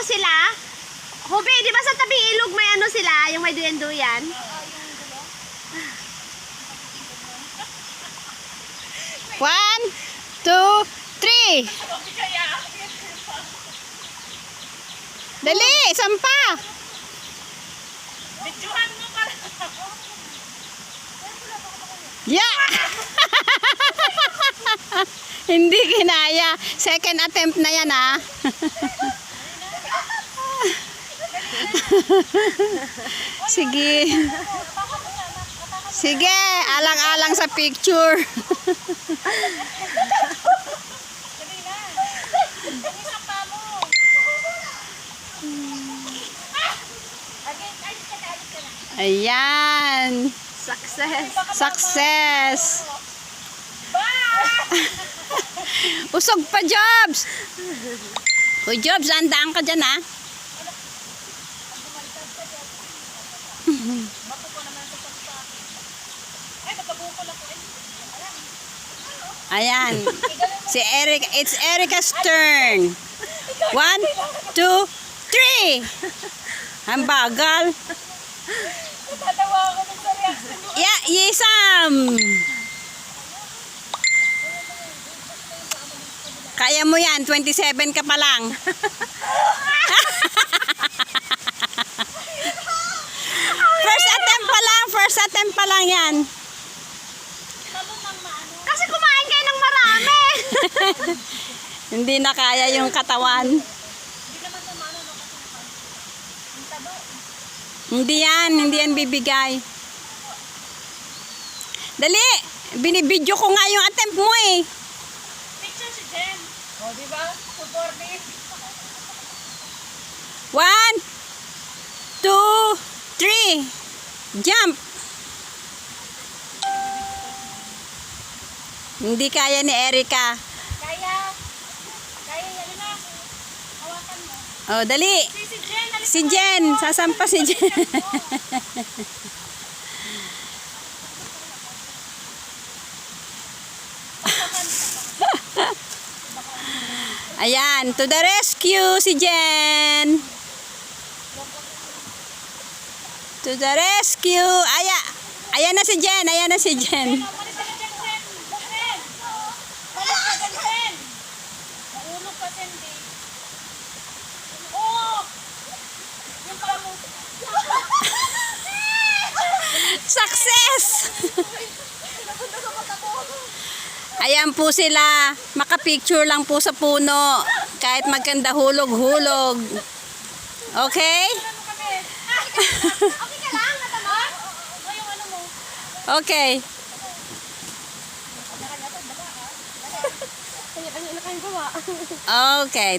sila? Hobe, di ba sa tabing ilog may ano sila? Yung may duyan-duyan? One, two, three. Dali, sampa. Videohan mo para. Yeah. Hindi kinaya. Second attempt na yan, ah. Sige. Sige, alang-alang sa picture. Ayan. Success. Success. Usog pa, Jobs. Uy, Jobs, andaan ka dyan, ah. Ayan. Si Eric, it's Erica's turn. 1, 2, 3. Ang bagal. Natatawa ako dun sa reaction mo. Yeah, Yisam. Kaya mo yan, 27 ka pa lang. First attempt pa lang yan. Kasi kumain kayo ng marami. Hindi na kaya yung katawan. Hindi yan bibigay. Dali, binibidyo ko nga yung attempt mo eh. Picture si Jen. O, di ba? Supportive. 1, 2, 3. Jump. Hindi kaya ni Erica. Kaya yan na. Hawakan mo. Oh, dali. Si Jen, Si Jen, sasampa si Jen. Ayan, to the rescue si Jen. To the rescue. Ayan na si Jen, ayan na si Jen. Malis ka na dyan, Jen. Jen. Malis ka dyan, Jen. Maulog ka, Jen, di. Oo. Yung pala mo. Success! Ayan po sila. Makapicture lang po sa puno. Kahit maganda hulog-hulog. Okay? Okay ka lang, natamad? O yung ano mo. Okay. Kanya-kanya na kayong gawa. Okay.